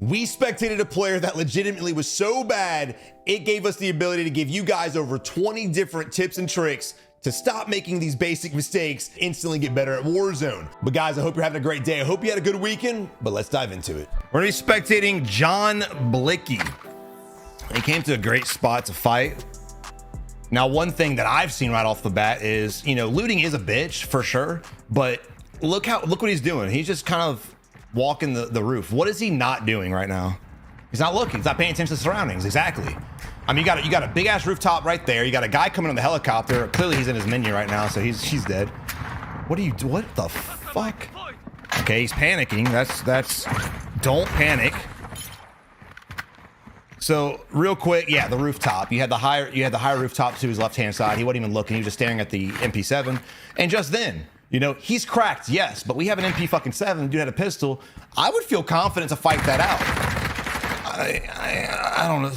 We spectated a player that legitimately was so bad, it gave us the ability to give you guys over 20 different tips and tricks to stop making these basic mistakes, instantly get better at Warzone. But guys, I hope you're having a great day. I hope you had a good weekend, but let's dive into it. We're gonna be spectating John Blicky. He came to a great spot to fight. Now, one thing that I've seen right off the bat is, looting is a bitch for sure, but look what he's doing. He's just kind of walking the roof. What is he not doing right now? He's not looking. He's not paying attention to the surroundings. Exactly. I mean, you got a big ass rooftop right there. You got a guy coming on the helicopter. Clearly he's in his menu right now, so he's dead. What the fuck? Okay, he's panicking. That's don't panic. So real quick, yeah, the rooftop. You had the higher rooftop to his left-hand side. He wasn't even looking. He was just staring at the MP7. And just then, he's cracked, yes, but we have an MP7. The dude had a pistol. I would feel confident to fight that out. I don't know.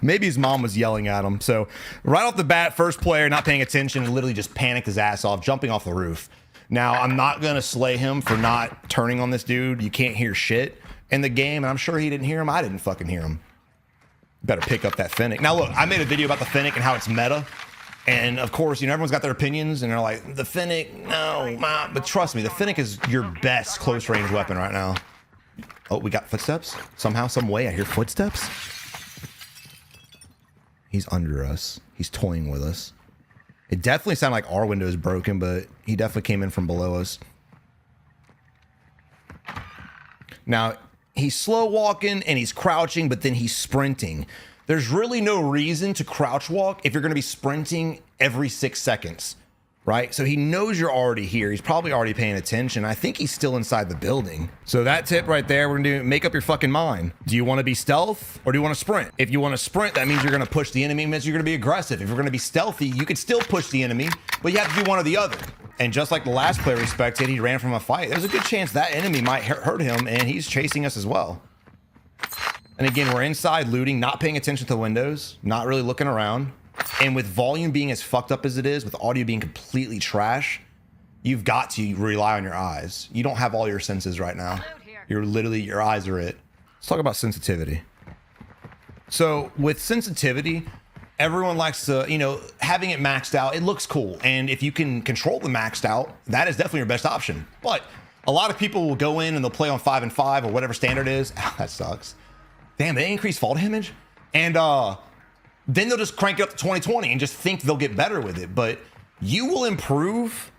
Maybe his mom was yelling at him. So right off the bat, first player not paying attention and literally just panicked his ass off, jumping off the roof. Now, I'm not going to slay him for not turning on this dude. You can't hear shit in the game, and I'm sure he didn't hear him. I didn't fucking hear him. Better pick up that Fennec. Now, look, I made a video about the Fennec and how it's meta. And of course, everyone's got their opinions and they're like, the Fennec, no, ma. But trust me, the Fennec is your best close range weapon right now. Oh, we got footsteps? Somehow, some way, I hear footsteps. He's under us. He's toying with us. It definitely sounded like our window is broken, but he definitely came in from below us. Now, he's slow walking and he's crouching, but then he's sprinting. There's really no reason to crouch walk if you're going to be sprinting every 6 seconds, right? So he knows you're already here. He's probably already paying attention. I think he's still inside the building. So that tip right there, we're going to make up your fucking mind. Do you want to be stealth or do you want to sprint? If you want to sprint, that means you're going to push the enemy. It means you're going to be aggressive. If you're going to be stealthy, you could still push the enemy, but you have to do one or the other. And just like the last player we spectated, he ran from a fight. There's a good chance that enemy might hurt him, and he's chasing us as well. And again, we're inside looting, not paying attention to the windows, not really looking around. And with volume being as fucked up as it is, with audio being completely trash, you've got to rely on your eyes. You don't have all your senses right now. Your eyes are it. Let's talk about sensitivity. So with sensitivity, everyone likes to, having it maxed out, it looks cool. And if you can control the maxed out, that is definitely your best option. But a lot of people will go in and they'll play on 5 and 5 or whatever standard is. That sucks. Damn, they increase fall damage. And then they'll just crank it up to 2020 and just think they'll get better with it. But you will improve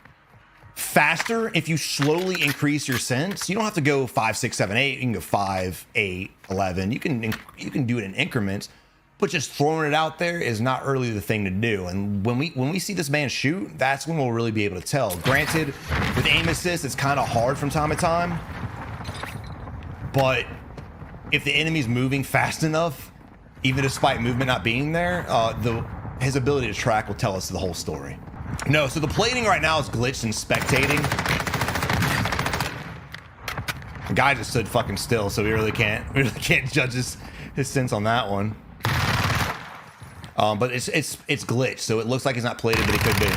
faster if you slowly increase your sense. You don't have to go 5, 6, 7, 8. You can go 5, 8, 11. You can do it in increments. But just throwing it out there is not really the thing to do. And when we see this man shoot, that's when we'll really be able to tell. Granted, with aim assist, it's kind of hard from time to time. But if the enemy's moving fast enough, even despite movement not being there, his ability to track will tell us the whole story. No, so the plating right now is glitched and spectating. The guy just stood fucking still, so we really can't judge his sense on that one. But it's glitched, so it looks like he's not plated, but he could be.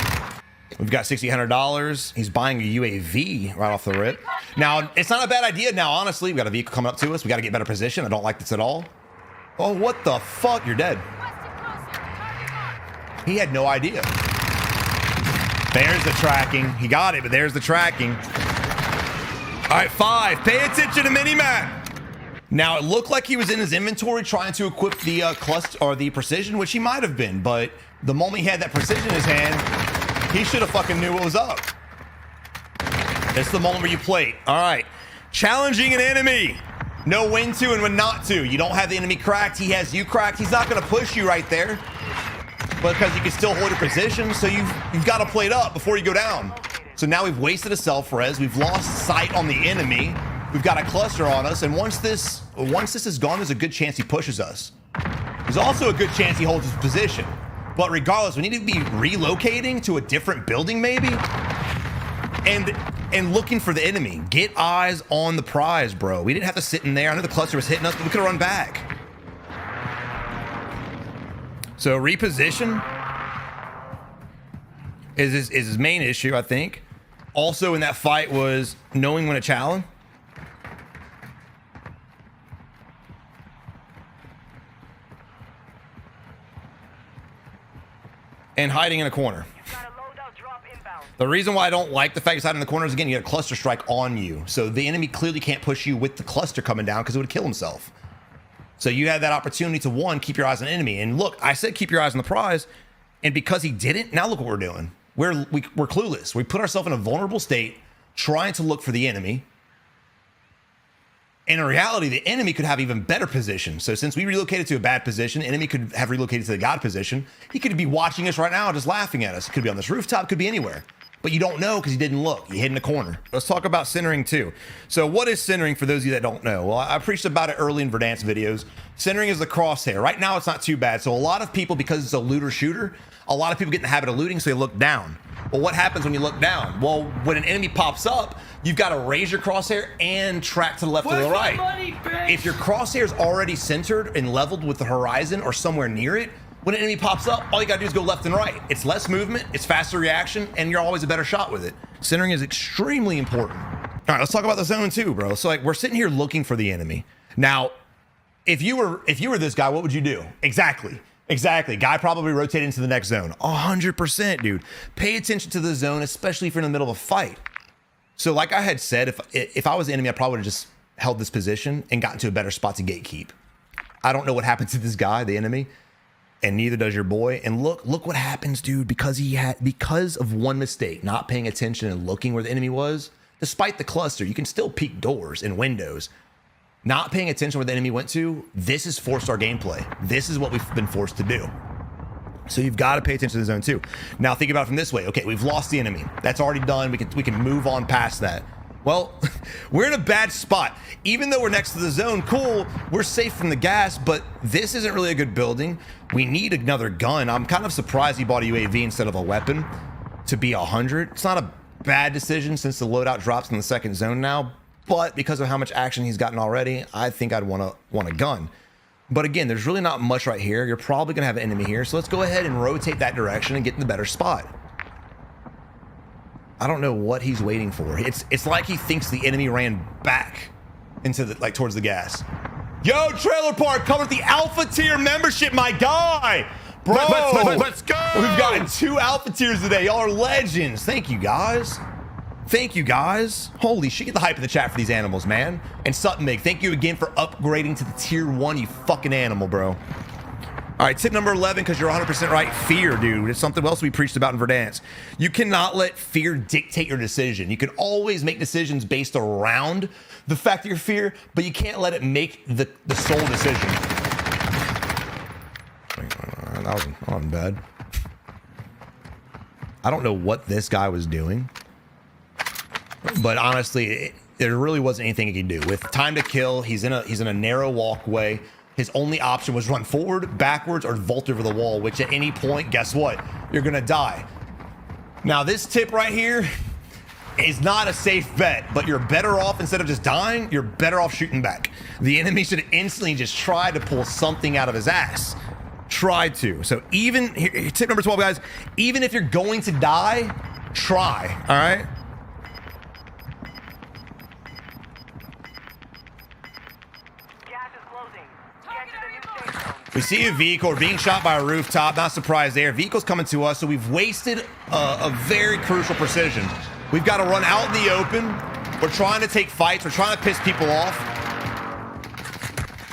We've got $6,800. He's buying a UAV right off the rip. Now, it's not a bad idea now, honestly. We got a vehicle coming up to us. We got to get better position. I don't like this at all. Oh, what the fuck? You're dead. He had no idea. There's the tracking. He got it, but there's the tracking. All right, 5. Pay attention to minimap. Now, it looked like he was in his inventory trying to equip the cluster or the precision, which he might have been, but the moment he had that precision in his hand, he should have fucking knew what was up. This is the moment where you plate. All right. Challenging an enemy. Know when to and when not to. You don't have the enemy cracked. He has you cracked. He's not going to push you right there. But because you can still hold your position, so you've got to plate up before you go down. So now we've wasted a self-res. We've lost sight on the enemy. We've got a cluster on us. And once this is gone, there's a good chance he pushes us. There's also a good chance he holds his position. But regardless, we need to be relocating to a different building maybe. And looking for the enemy. Get eyes on the prize, bro. We didn't have to sit in there. I know the cluster was hitting us, but we could have run back. So reposition is his main issue, I think. Also in that fight was knowing when to challenge. and hiding in a corner. The reason why I don't like the fact he's hiding in the corner is, again, you get a cluster strike on you. So the enemy clearly can't push you with the cluster coming down because it would kill himself. So you had that opportunity to, one, keep your eyes on the enemy. And look, I said keep your eyes on the prize. And because he didn't, now look what we're doing. We're clueless. We put ourselves in a vulnerable state trying to look for the enemy. And in reality, the enemy could have even better position. So since we relocated to a bad position, the enemy could have relocated to the God position. He could be watching us right now, just laughing at us. It could be on this rooftop, could be anywhere. But you don't know because he didn't look. He hid in the corner. Let's talk about centering too. So what is centering for those of you that don't know? Well, I preached about it early in Verdansk videos. Centering is the crosshair. Right now, it's not too bad. So a lot of people, because it's a looter shooter, a lot of people get in the habit of looting, so they look down. Well, what happens when you look down? Well, when an enemy pops up, you've got to raise your crosshair and track to the left or the right. If your crosshair is already centered and leveled with the horizon or somewhere near it, when an enemy pops up, all you gotta do is go left and right. It's less movement, it's faster reaction, and you're always a better shot with it. Centering is extremely important. All right, let's talk about the zone too, bro. So like, we're sitting here looking for the enemy. Now, if you were this guy, what would you do? Exactly. Guy probably rotated into the next zone. 100%, dude. Pay attention to the zone, especially if you're in the middle of a fight. So like I had said, if I was the enemy, I probably would have just held this position and gotten to a better spot to gatekeep. I don't know what happened to this guy, the enemy, and neither does your boy. And look what happens, dude, because of one mistake, not paying attention and looking where the enemy was. Despite the cluster, you can still peek doors and windows. Not paying attention where the enemy went to, this is forced our gameplay. This is what we've been forced to do. So you've got to pay attention to the zone too. Now think about it from this way. Okay, we've lost the enemy. That's already done. We can move on past that. Well, we're in a bad spot. Even though we're next to the zone, cool, we're safe from the gas, but this isn't really a good building. We need another gun. I'm kind of surprised he bought a UAV instead of a weapon to be 100. It's not a bad decision since the loadout drops in the second zone now, but because of how much action he's gotten already, I think I'd want a gun. But again, there's really not much right here. You're probably gonna have an enemy here, so let's go ahead and rotate that direction and get in the better spot. I don't know what he's waiting for. It's like he thinks the enemy ran back into the, like, towards the gas. Yo, Trailer Park, coming with the Alpha Tier membership, my guy. Bro, let's go. We've gotten 2 Alpha Tiers today. Y'all are legends. Thank you, guys. Thank you, guys. Holy shit, get the hype in the chat for these animals, man. And Sutton Mig, thank you again for upgrading to the tier 1, you fucking animal, bro. All right, tip number 11, because you're 100% right. Fear, dude. It's something else we preached about in Verdansk. You cannot let fear dictate your decision. You can always make decisions based around the fact of your fear, but you can't let it make the sole decision. That wasn't bad. I don't know what this guy was doing, but honestly, there really wasn't anything he could do. With time to kill, he's in a narrow walkway. His only option was run forward, backwards, or vault over the wall, which at any point, guess what? You're gonna die. Now, this tip right here is not a safe bet, but you're better off, instead of just dying, you're better off shooting back. The enemy should instantly just try to pull something out of his ass. Try to. So even, here, tip number 12, guys, even if you're going to die, try, all right? We see a vehicle, we're being shot by a rooftop, not surprised there. Vehicle's coming to us, so we've wasted a very crucial precision. We've got to run out in the open. We're trying to take fights, we're trying to piss people off.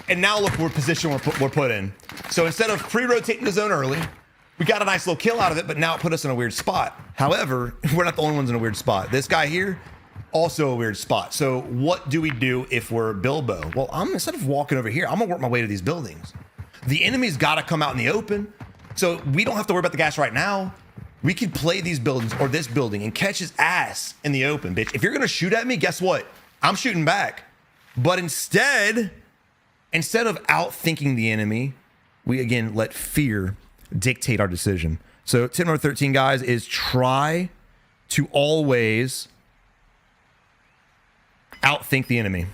And now look what position we're put in. So instead of pre-rotating the zone early, we got a nice little kill out of it, but now it put us in a weird spot. However, we're not the only ones in a weird spot. This guy here, also a weird spot. So what do we do if we're Bilbo? Well, instead of walking over here, I'm gonna work my way to these buildings. The enemy's got to come out in the open, so we don't have to worry about the gas right now. We could play these buildings or this building and catch his ass in the open, bitch. If you're gonna shoot at me, guess what? I'm shooting back. But instead of outthinking the enemy, we again let fear dictate our decision. So tip number 13, guys, is try to always outthink the enemy.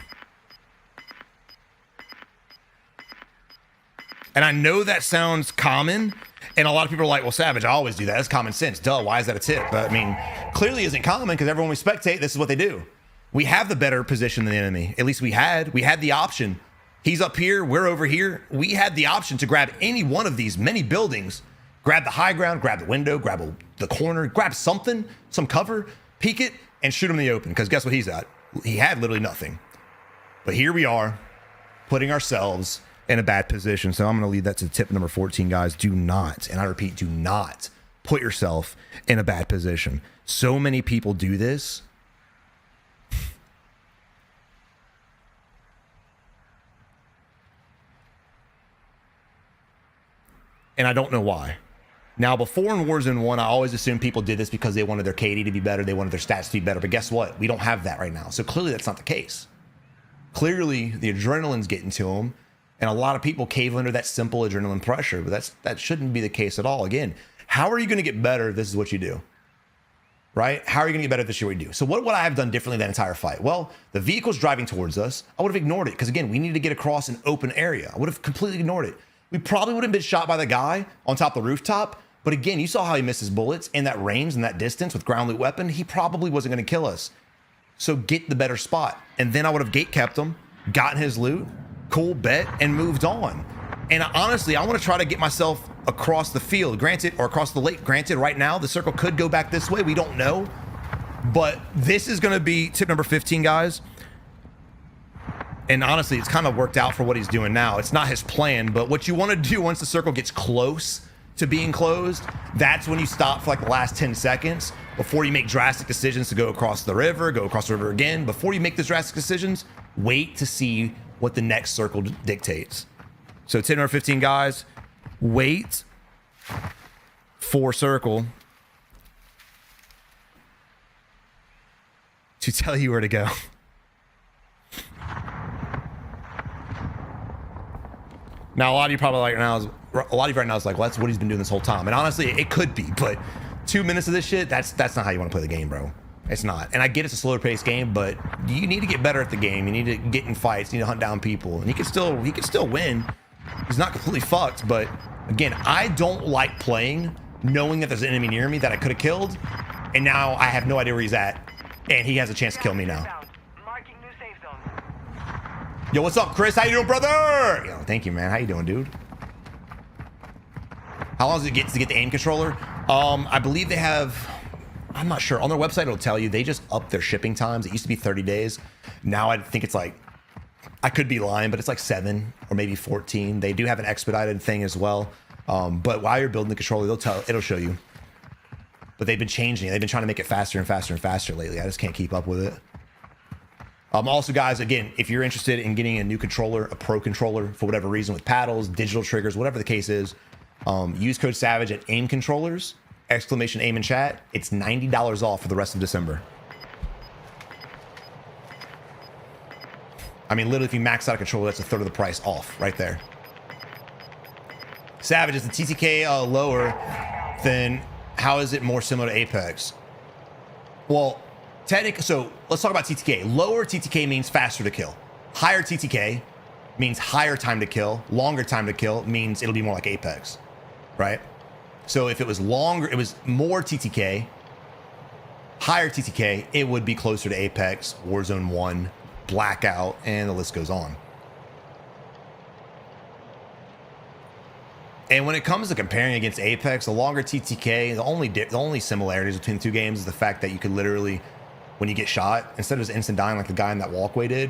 And I know that sounds common, and a lot of people are like, well, Savage, I always do that. That's common sense. Duh, why is that a tip? But I mean, clearly isn't common, because everyone we spectate, this is what they do. We have the better position than the enemy. At least we had the option. He's up here, we're over here. We had the option to grab any one of these many buildings, Grab the high ground, grab the window, grab the corner, grab something, some cover, peek it, and shoot him in the open. Because guess what he's at? He had literally nothing. But here we are, putting ourselves in a bad position. So I'm going to leave that to tip number 14, guys. Do not, and I repeat, do not put yourself in a bad position. So many people do this. And I don't know why. Now, before in Warzone 1, I always assumed people did this because they wanted their KD to be better. They wanted their stats to be better. But guess what? We don't have that right now. So clearly that's not the case. Clearly, the adrenaline's getting to them. And a lot of people cave under that simple adrenaline pressure. But that shouldn't be the case at all. Again, how are you going to get better if this is what you do? Right? How are you going to get better if this is what you do? So what would I have done differently that entire fight? Well, the vehicle's driving towards us. I would have ignored it. Because again, we need to get across an open area. I would have completely ignored it. We probably would have been shot by the guy on top of the rooftop. But again, you saw how he missed his bullets in that range and that distance with ground loot weapon. He probably wasn't going to kill us. So get the better spot. And then I would have gate kept him, gotten his loot, cool bet, and moved on. And honestly, I want to try to get myself across the field, granted, or across the lake. Granted, right now, the circle could go back this way. We don't know. But this is going to be tip number 15, guys. And honestly, it's kind of worked out for what he's doing now. It's not his plan, but what you want to do once the circle gets close to being closed, that's when you stop for like the last 10 seconds before you make drastic decisions to go across the river again. Before you make those drastic decisions, wait to see what the next circle dictates. So tip number 15, guys, wait for circle to tell you where to go. Now, a lot of you probably right now is like, well, that's what he's been doing this whole time. And honestly, it could be, but 2 minutes of this shit, that's not how you want to play the game, bro. It's not. And I get it's a slower paced game, but you need to get better at the game. You need to get in fights. You need to hunt down people. And he can still win. He's not completely fucked, but again, I don't like playing knowing that there's an enemy near me that I could have killed, and now I have no idea where he's at, and he has a chance to kill me now. Yo, what's up, Chris? How you doing, brother? Yo, thank you, man. How you doing, dude? How long does it get to get the aim controller? I believe they have, I'm not sure. On their website, it'll tell you. They just upped their shipping times. It used to be 30 days. Now I think it's like, I could be lying, but it's like 7 or maybe 14. They do have an expedited thing as well. But while you're building the controller, it'll show you. But they've been changing it. They've been trying to make it faster and faster and faster lately. I just can't keep up with it. Also, guys, again, if you're interested in getting a new controller, a pro controller, for whatever reason, with paddles, digital triggers, whatever the case is, use code SAVAGE at AIM Controllers, exclamation AIM in chat. It's $90 off for the rest of December. I mean, literally, if you max out a controller, that's a third of the price off right there. Savage, is the TTK lower, then how is it more similar to Apex? Well, technically, so let's talk about TTK. Lower TTK means faster to kill. Higher TTK means higher time to kill. Longer time to kill means it'll be more like Apex, right? So if it was longer, it was more TTK, higher TTK, it would be closer to Apex, Warzone 1, Blackout, and the list goes on. And when it comes to comparing against Apex, the longer TTK, the only similarities between the two games is the fact that you could literally, when you get shot, instead of just instant dying like the guy in that walkway did,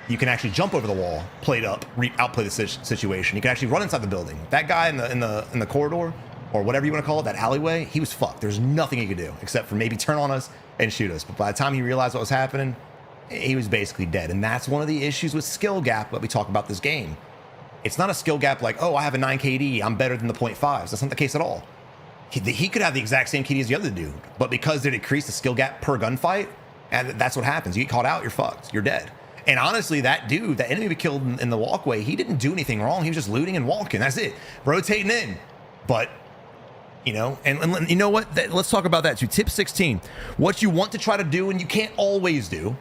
you can actually jump over the wall, plate up, outplay the situation. You can actually run inside the building. That guy in the corridor, or whatever you want to call it, that alleyway, he was fucked. There's nothing he could do except for maybe turn on us and shoot us. But by the time he realized what was happening, he was basically dead. And that's one of the issues with skill gap that we talk about this game. It's not a skill gap like, oh, I have a 9 KD, I'm better than the .5s. That's not the case at all. He could have the exact same KD as the other dude, but because they decreased the skill gap per gunfight, and that's what happens. You get caught out, you're fucked, you're dead. And honestly, that dude, that enemy we killed in the walkway, he didn't do anything wrong. He was just looting and walking. That's it, rotating in. But you know, and you know what? Let's talk about that too. Tip 16. What you want to try to do, and you can't always do,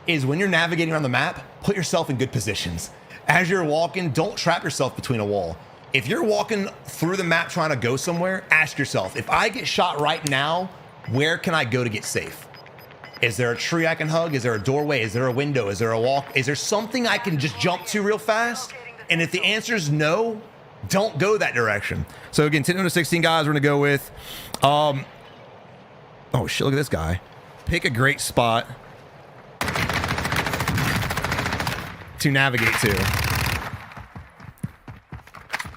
is when you're navigating around the map, put yourself in good positions. As you're walking, don't trap yourself between a wall. If you're walking through the map trying to go somewhere, ask yourself, if I get shot right now, where can I go to get safe? Is there a tree I can hug? Is there a doorway? Is there a window? Is there a walk? Is there something I can just jump to real fast? And if the answer is no, Don't go that direction. So again, 10 to 16 guys we're gonna go with. Oh shit, look at this guy. Pick a great spot to navigate to.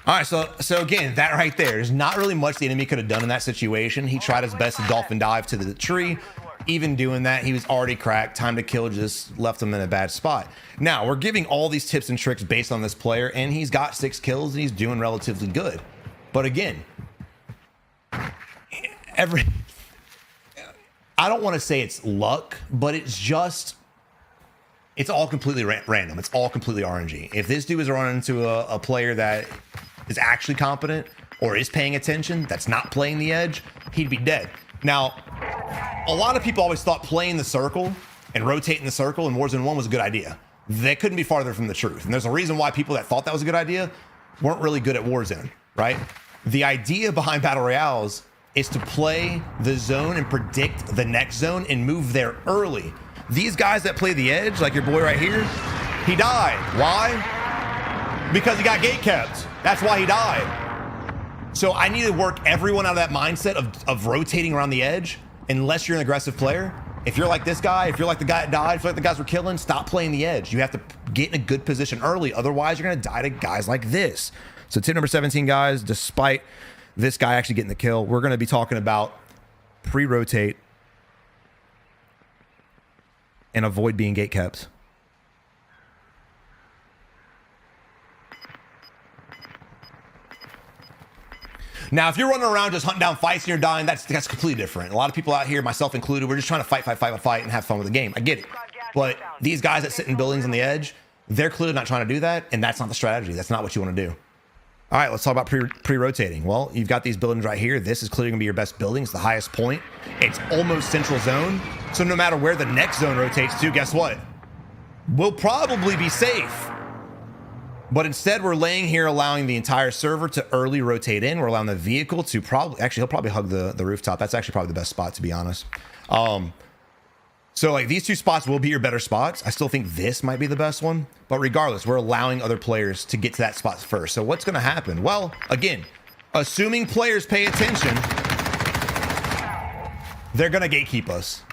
All right, so again, that right there, there's not really much the enemy could have done in that situation. He tried his best to dolphin dive to the tree. Even doing that, he was already cracked. Time to kill just left him in a bad spot. Now, we're giving all these tips and tricks based on this player, and he's got 6 kills, and he's doing relatively good. But again, I don't want to say it's luck, but it's all completely random. It's all completely RNG. If this dude was running into a player that is actually competent or is paying attention, that's not playing the edge, he'd be dead. Now, a lot of people always thought playing the circle and rotating the circle in Warzone 1 was a good idea. They couldn't be farther from the truth. And there's a reason why people that thought that was a good idea weren't really good at Warzone, right? The idea behind Battle Royales is to play the zone and predict the next zone and move there early. These guys that play the edge, like your boy right here, he died. Why? Because he got gate kept. That's why he died. So I need to work everyone out of that mindset of rotating around the edge unless you're an aggressive player. If you're like this guy, if you're like the guy that died, if you're like the guys we're killing, stop playing the edge. You have to get in a good position early. Otherwise, you're going to die to guys like this. So tip number 17, guys, despite this guy actually getting the kill, we're going to be talking about pre-rotate and avoid being gate kept. Now, if you're running around just hunting down fights and you're dying, that's completely different. A lot of people out here, myself included, we're just trying to fight and have fun with the game. I get it. But these guys that sit in buildings on the edge, they're clearly not trying to do that, and that's not the strategy. That's not what you want to do. All right, let's talk about pre-rotating. Well, you've got these buildings right here. This is clearly going to be your best building. It's the highest point. It's almost central zone. So no matter where the next zone rotates to, guess what? We'll probably be safe. But instead, we're laying here allowing the entire server to early rotate in. We're allowing the vehicle to he'll probably hug the rooftop. That's actually probably the best spot, to be honest. So like these two spots will be your better spots. I still think this might be the best one, but regardless, we're allowing other players to get to that spot first. So what's going to happen? Well, again, assuming players pay attention, they're going to gatekeep us.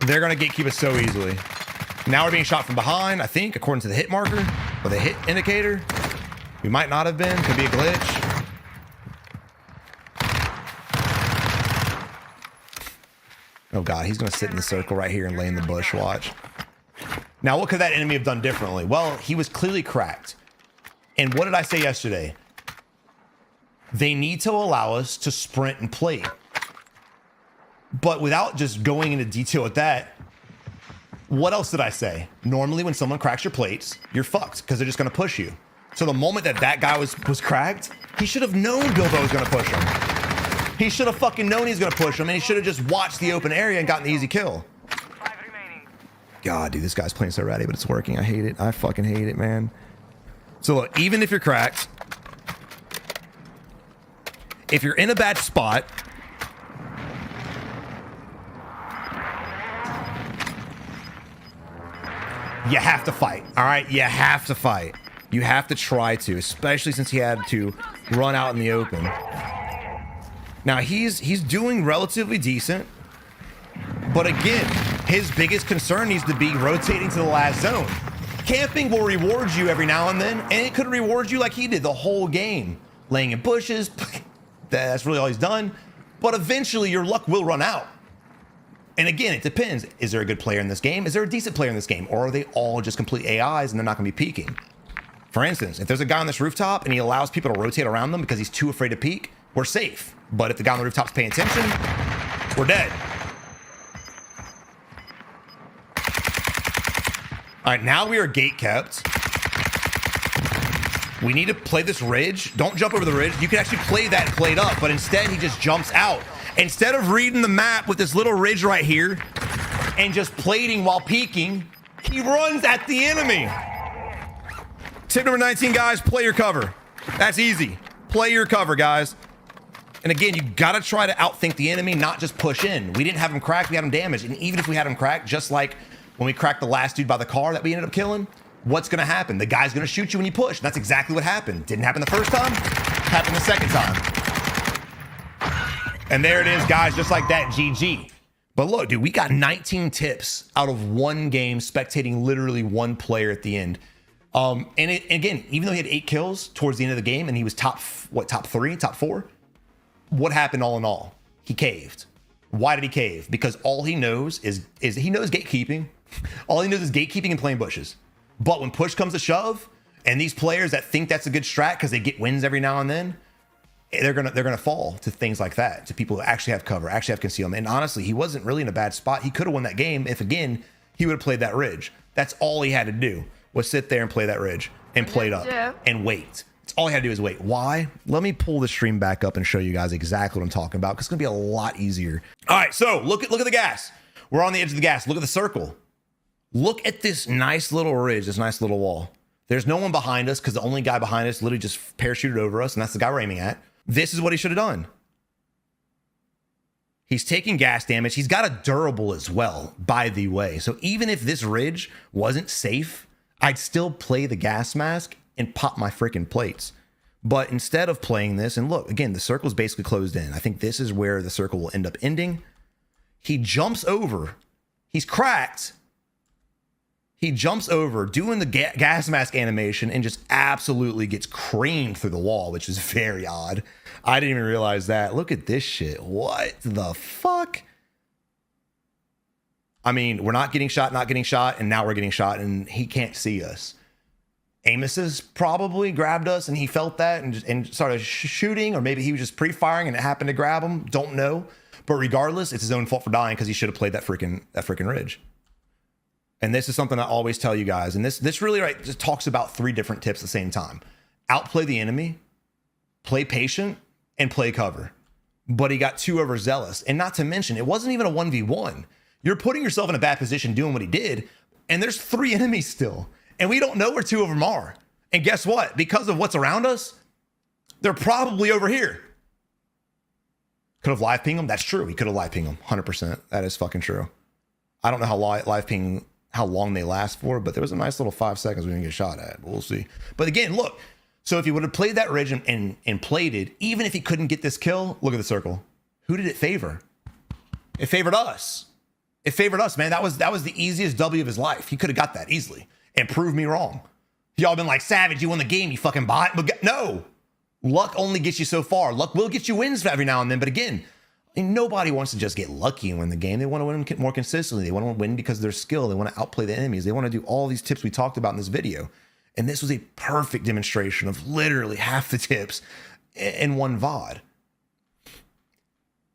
They're going to gatekeep us so easily. Now we're being shot from behind, I think, according to the hit marker or the hit indicator. We might not have been. Could be a glitch. Oh God, he's gonna sit in the circle right here and lay in the bush, watch. Now, what could that enemy have done differently? Well, he was clearly cracked. And what did I say yesterday? They need to allow us to sprint and play. But without just going into detail with that, what else did I say? Normally when someone cracks your plates, you're fucked because they're just gonna push you. So the moment that guy was cracked, he should have known Bilbo was gonna push him. He should have fucking known he's gonna push him, and he should have just watched the open area and gotten the easy kill. God, dude, this guy's playing so ratty, but it's working. I hate it. I fucking hate it, man. So look, even if you're cracked, if you're in a bad spot, you have to fight. All right, you have to fight. You have to try to, especially since he had to run out in the open. Now, he's doing relatively decent, but again, his biggest concern needs to be rotating to the last zone. Camping will reward you every now and then, and it could reward you like he did the whole game. Laying in bushes, that's really all he's done, but eventually your luck will run out. And again, it depends. Is there a good player in this game? Is there a decent player in this game? Or are they all just complete AIs and they're not going to be peeking? For instance, if there's a guy on this rooftop and he allows people to rotate around them because he's too afraid to peek, we're safe. But if the guy on the rooftop's paying attention, we're dead. All right, now we are gate kept. We need to play this ridge. Don't jump over the ridge. You can actually play that played up, but instead he just jumps out. Instead of reading the map with this little ridge right here and just plating while peeking, he runs at the enemy. Tip number 19, guys, play your cover. That's easy. Play your cover, guys. And again, you got to try to outthink the enemy, not just push in. We didn't have him cracked, we had him damaged. And even if we had him cracked, just like when we cracked the last dude by the car that we ended up killing, what's going to happen? The guy's going to shoot you when you push. That's exactly what happened. Didn't happen the first time, happened the second time. And there it is, guys, just like that, GG. But look, dude, we got 19 tips out of one game, spectating literally one player at the end. Again, even though he had 8 kills towards the end of the game and he was top 3, top 4, what happened all in all? He caved. Why did he cave? Because all he knows is he knows gatekeeping. All he knows is gatekeeping and playing bushes. But when push comes to shove, and these players that think that's a good strat because they get wins every now and then, they're gonna fall to things like that, to people who actually have cover, actually have concealment. And honestly, he wasn't really in a bad spot. He could have won that game if, again, he would have played that ridge. That's all he had to do, was sit there and play that ridge and play it up and wait. It's all he had to do is wait. Why? Let me pull the stream back up and show you guys exactly what I'm talking about, because it's gonna be a lot easier. All right, so look at the gas. We're on the edge of the gas. Look at the circle. Look at this nice little ridge, this nice little wall. There's no one behind us because the only guy behind us literally just parachuted over us, and that's the guy we're aiming at. This is what he should have done. He's taking gas damage. He's got a durable as well, by the way. So even if this ridge wasn't safe, I'd still play the gas mask and pop my freaking plates. But instead of playing this, and look, again, the circle's basically closed in. I think this is where the circle will end up ending. He jumps over. He's cracked. He jumps over, doing the gas mask animation, and just absolutely gets creamed through the wall, which is very odd. I didn't even realize that. Look at this shit. What the fuck? I mean, we're not getting shot, and now we're getting shot, and he can't see us. Amos's probably grabbed us, and he felt that and started shooting, or maybe he was just pre-firing and it happened to grab him. Don't know. But regardless, it's his own fault for dying because he should have played that freaking ridge. And this is something I always tell you guys. And this really just talks about 3 different tips at the same time. Outplay the enemy, play patient, and play cover. But he got too overzealous. And not to mention, it wasn't even a 1v1. You're putting yourself in a bad position doing what he did. And there's 3 enemies still. And we don't know where 2 of them are. And guess what? Because of what's around us, they're probably over here. Could have live pinged them. That's true. He could have live pinged them. 100%. That is fucking true. I don't know how live ping, how long they last for, but there was a nice little 5 seconds we didn't get shot at. We'll see. But again, look. So if he would have played that ridge and played it, even if he couldn't get this kill, look at the circle. Who did it favor? It favored us. It favored us, man. That was the easiest W of his life. He could have got that easily and proved me wrong. Y'all been like, Savage, you won the game, you fucking bot. But no. Luck only gets you so far. Luck will get you wins every now and then. But again, nobody wants to just get lucky and win the game. They want to win more consistently. They want to win because of their skill. They want to outplay the enemies. They want to do all these tips we talked about in this video. And this was a perfect demonstration of literally half the tips in one VOD.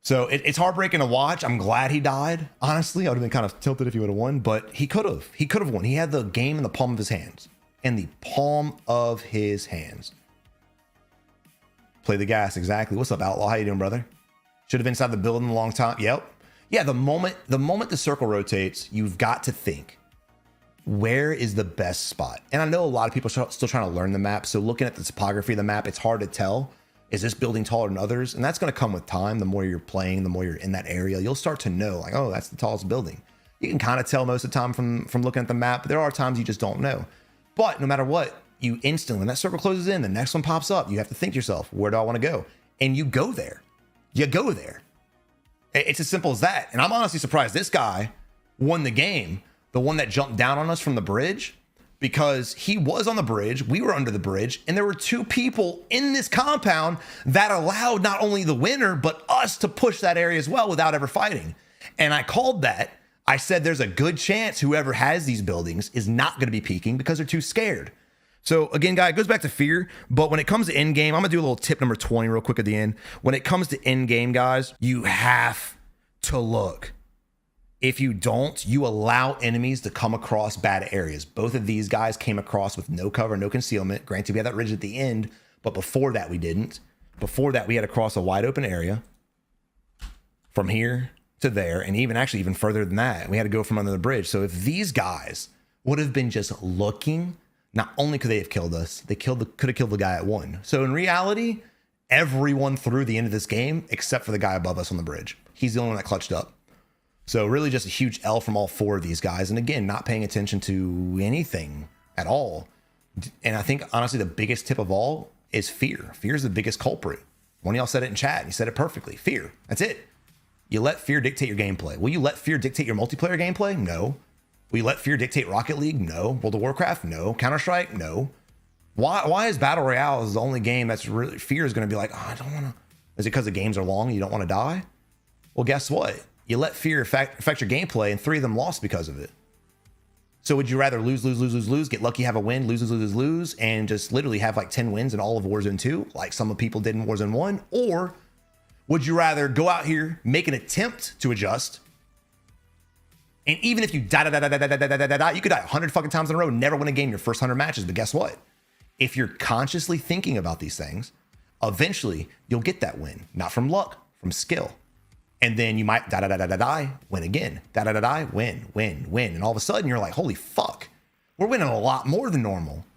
So it's heartbreaking to watch. I'm glad he died. Honestly, I would have been kind of tilted if he would have won, but he could have. He could have won. He had the game in the palm of his hands. In the palm of his hands. Play the gas, exactly. What's up, Outlaw? How you doing, brother? Should have been inside the building a long time. Yep. Yeah, the moment the circle rotates, you've got to think, where is the best spot? And I know a lot of people are still trying to learn the map. So looking at the topography of the map, it's hard to tell. Is this building taller than others? And that's going to come with time. The more you're playing, the more you're in that area, you'll start to know, like, oh, that's the tallest building. You can kind of tell most of the time from looking at the map, but there are times you just don't know. But no matter what, you instantly, when that circle closes in, the next one pops up, you have to think to yourself, where do I want to go? And you go there. You go there. It's as simple as that. And I'm honestly surprised this guy won the game, the one that jumped down on us from the bridge, because he was on the bridge, we were under the bridge, and there were 2 people in this compound that allowed not only the winner, but us to push that area as well without ever fighting. And I called that. I said there's a good chance whoever has these buildings is not going to be peeking because they're too scared. So again, guys, it goes back to fear. But when it comes to end game, I'm going to do a little tip number 20 real quick at the end. When it comes to end game, guys, you have to look. If you don't, you allow enemies to come across bad areas. Both of these guys came across with no cover, no concealment. Granted, we had that ridge at the end, but before that, we didn't. Before that, we had to cross a wide open area from here to there, and even further than that. We had to go from under the bridge. So if these guys would have been just looking, not only could they have killed us, they could have killed the guy at 1. So in reality, everyone through the end of this game, except for the guy above us on the bridge. He's the only one that clutched up. So really just a huge L from all 4 of these guys. And again, not paying attention to anything at all. And I think honestly, the biggest tip of all is fear. Fear is the biggest culprit. One of y'all said it in chat. And he said it perfectly. Fear. That's it. You let fear dictate your gameplay. Will you let fear dictate your multiplayer gameplay? No. Will you let fear dictate Rocket League? No. World of Warcraft? No. Counter-Strike? No. Why is Battle Royale is the only game that's really fear is going to be like, oh, I don't want to. Is it because the games are long and you don't want to die? Well, guess what? You let fear affect your gameplay, and 3 of them lost because of it. So would you rather lose, get lucky, have a win, lose, and just literally have like 10 wins in all of Warzone 2, like some of people did in Warzone 1? Or would you rather go out here, make an attempt to adjust, and even if you die, you could die 100 fucking times in a row, never win a game your first 100 matches. But guess what? If you're consciously thinking about these things, eventually you'll get that win, not from luck, from skill. And then you might die, win again, win. And all of a sudden you're like, holy fuck, we're winning a lot more than normal.